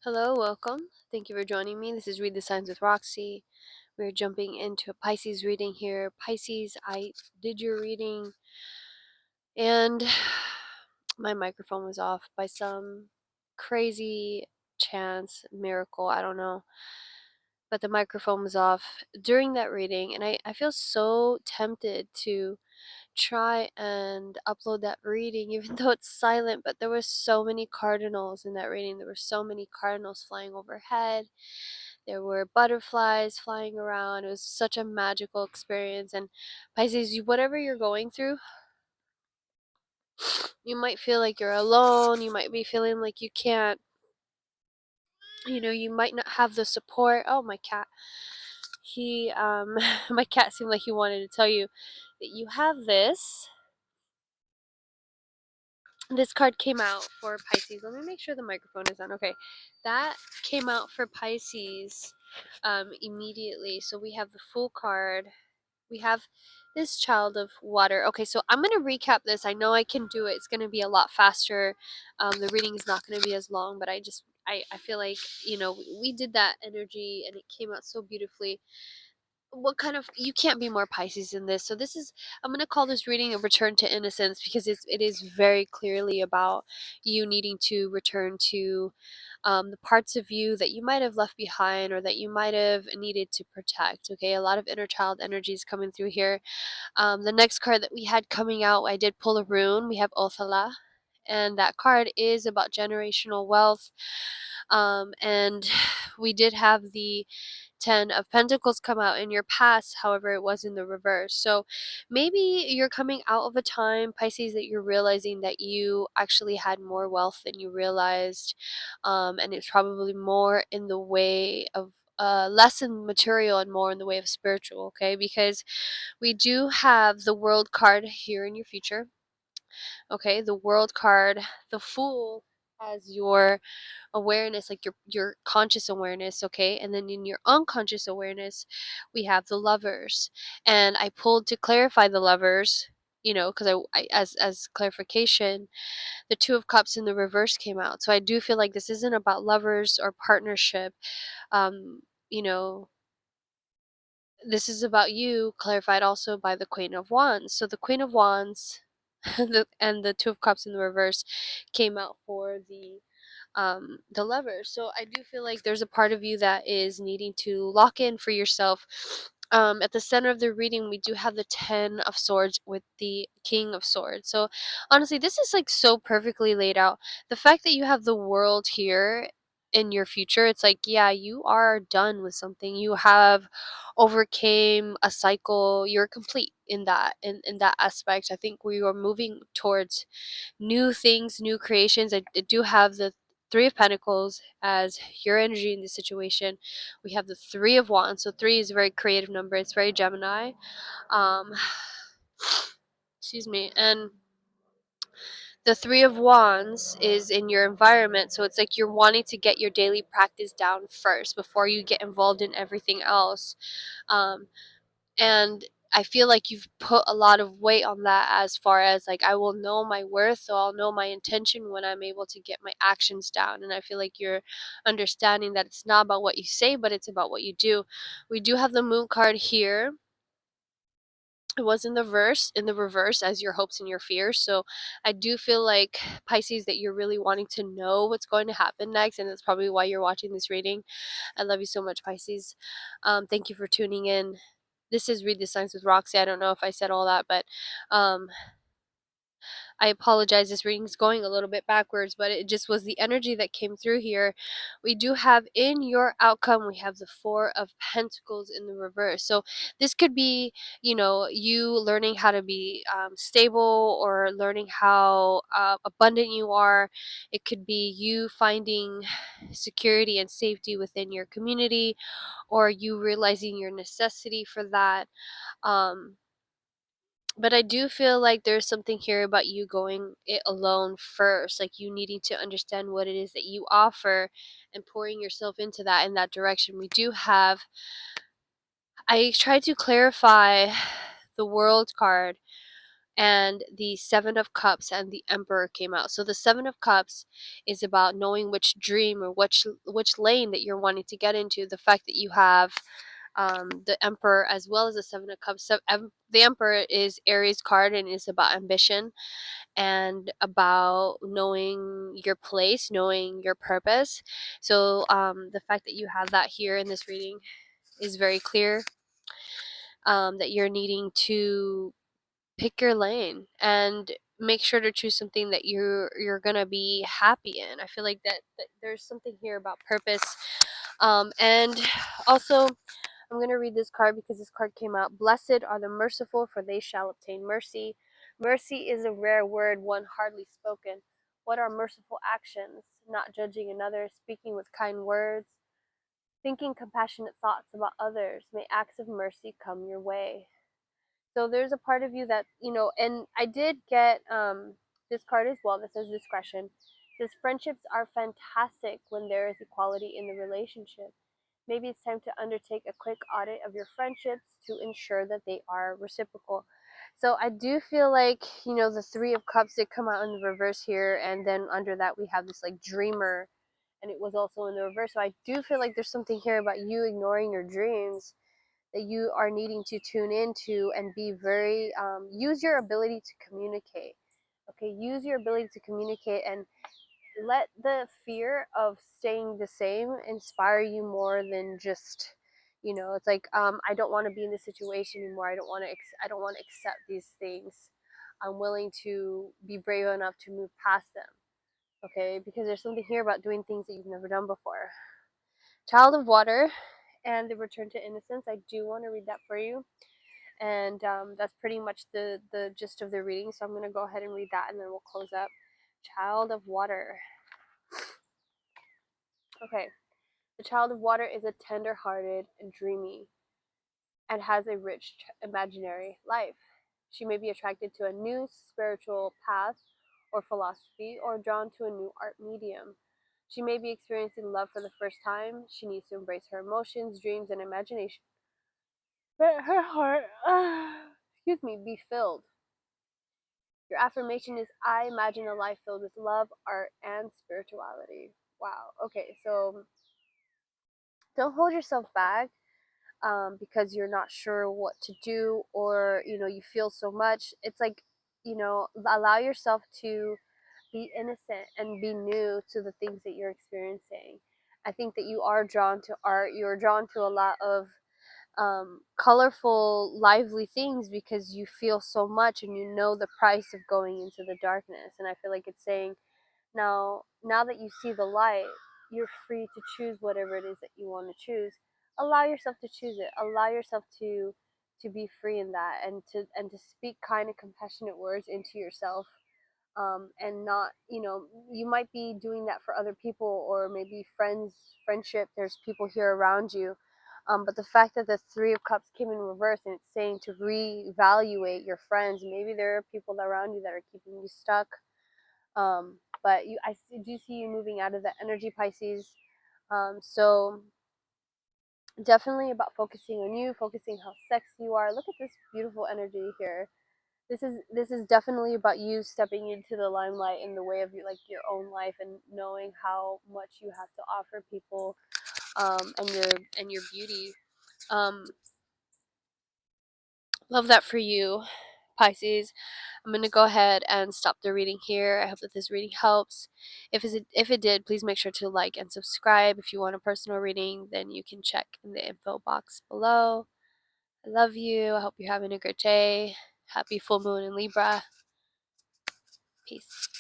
Hello, welcome. Thank you for joining me. This is Read the Signs with Roxy. We're jumping into a Pisces reading here. Pisces, I did your reading and my microphone was off by some crazy chance, miracle, I don't know. But the microphone was off during that reading, and I feel so tempted to try and upload that reading even though it's silent, but there were so many cardinals in that reading. There were so many cardinals flying overhead. There were butterflies flying around. It was such a magical experience. And Pisces, whatever you're going through, you might feel like you're alone. You might be feeling like you can't, you might not have the support. Oh, my cat. He my cat seemed like he wanted to tell you that you have this card came out for Pisces. Let me make sure the microphone is on. Okay, that came out for Pisces immediately. So we have the Fool card. We have this Child of Water. Okay, so I'm going to recap this. I know I can do it. It's going to be a lot faster. The reading is not going to be as long, but I feel like, we did that energy and it came out so beautifully. What kind of, you can't be more Pisces than this. So this is, I'm going to call this reading a return to innocence, because it is very clearly about you needing to return to the parts of you that you might have left behind or that you might have needed to protect. Okay, a lot of inner child energies coming through here. The next card that we had coming out, I did pull a rune. We have Othala, and that card is about generational wealth. And we did have the Ten of Pentacles come out in your past, however, it was in the reverse. So maybe you're coming out of a time, Pisces, that you're realizing that you actually had more wealth than you realized. And it's probably more in the way of less in material and more in the way of spiritual, okay? Because we do have the World card here in your future. Okay, the World card, the Fool, as your awareness, like your conscious awareness. Okay, and then in your unconscious awareness we have the Lovers, and I pulled to clarify the Lovers, because I as clarification, the Two of Cups in the reverse came out. So I do feel like this isn't about lovers or partnership. um you know this is about you, clarified also by the Queen of Wands. So the Queen of Wands and the Two of Cups in the reverse came out for the Lovers. So I do feel like there's a part of you that is needing to lock in for yourself. At the center of the reading, we do have the Ten of Swords with the King of Swords. So honestly, this is like so perfectly laid out. The fact that you have the World here in your future, it's like, yeah, you are done with something. You have overcame a cycle. You're complete in that aspect. I think we are moving towards new things, new creations. I do have the Three of Pentacles as your energy in this situation. We have the Three of Wands. So three is a very creative number. It's very Gemini. Um, excuse me. And the Three of Wands is in your environment. So it's like you're wanting to get your daily practice down first before you get involved in everything else. Um, and I feel like you've put a lot of weight on that, as far as like, I will know my worth, so I'll know my intention when I'm able to get my actions down. And I feel like you're understanding that it's not about what you say, but it's about what you do. We do have the Moon card here. It was in the reverse, as your hopes and your fears. So I do feel like, Pisces, that you're really wanting to know what's going to happen next, and that's probably why you're watching this reading. I love you so much, Pisces. Thank you for tuning in. This is Read the Signs with Roxy. I don't know if I said all that, but um, I apologize. This reading's going a little bit backwards, but it just was the energy that came through here. We do have in your outcome, we have the Four of Pentacles in the reverse. So this could be, you learning how to be stable, or learning how abundant you are. It could be you finding security and safety within your community, or you realizing your necessity for that. Um, but I do feel like there's something here about you going it alone first, like you needing to understand what it is that you offer and pouring yourself into that in that direction. We do have, I tried to clarify the World card. and the Seven of Cups and the Emperor came out. So the Seven of Cups is about knowing which dream or which lane that you're wanting to get into. The fact that you have the Emperor as well as the Seven of Cups. So the Emperor is Aries card and is about ambition and about knowing your place, knowing your purpose. So the fact that you have that here in this reading is very clear, that you're needing to pick your lane and make sure to choose something that you're gonna be happy in. I feel like that there's something here about purpose, and also I'm going to read this card because this card came out. Blessed are the merciful, for they shall obtain mercy. Mercy is a rare word, one hardly spoken. What are merciful actions? Not judging another, speaking with kind words, thinking compassionate thoughts about others. May acts of mercy come your way. So there's a part of you that, and I did get this card as well that says discretion. It says friendships are fantastic when there is equality in the relationship. Maybe it's time to undertake a quick audit of your friendships to ensure that they are reciprocal. So I do feel like, the Three of Cups did come out in the reverse here, and then under that we have this like dreamer, and it was also in the reverse. So I do feel like there's something here about you ignoring your dreams that you are needing to tune into and be very, use your ability to communicate. Okay, use your ability to communicate and let the fear of staying the same inspire you more than just, it's like, I don't want to be in this situation anymore. I don't want to accept these things. I'm willing to be brave enough to move past them. Okay, because there's something here about doing things that you've never done before. Child of Water and the Return to Innocence. I do want to read that for you, and that's pretty much the gist of the reading. So I'm going to go ahead and read that, and then we'll close up. Child of Water. Okay. The Child of Water is a tender-hearted and dreamy and has a rich imaginary life. She may be attracted to a new spiritual path or philosophy, or drawn to a new art medium. She may be experiencing love for the first time. She needs to embrace her emotions, dreams, and imagination. Let her heart, excuse me, be filled. Your affirmation is, I imagine a life filled with love, art, and spirituality. Wow. Okay, so don't hold yourself back, because you're not sure what to do, or you feel so much. It's like, allow yourself to be innocent and be new to the things that you're experiencing. I think that you are drawn to art. You're drawn to a lot of colorful, lively things because you feel so much and you know the price of going into the darkness. And I feel like it's saying, now that you see the light, you're free to choose whatever it is that you want to choose. Allow yourself to choose it. Allow yourself to be free in that, and to speak kind of compassionate words into yourself, and not, you might be doing that for other people, or maybe friendship. There's people here around you, but the fact that the Three of Cups came in reverse, and it's saying to reevaluate your friends. Maybe there are people around you that are keeping you stuck, but do see you moving out of that energy, Pisces. So definitely about focusing on you, focusing how sexy you are. Look at this beautiful energy here. This is definitely about you stepping into the limelight in the way of your own life, and knowing how much you have to offer people, and your beauty. Um, love that for you, Pisces. I'm going to go ahead and stop the reading here. I hope that this reading helps. If it did, please make sure to like and subscribe. If you want a personal reading, then you can check in the info box below. I love you. I hope you're having a great day. Happy full moon in Libra. Peace.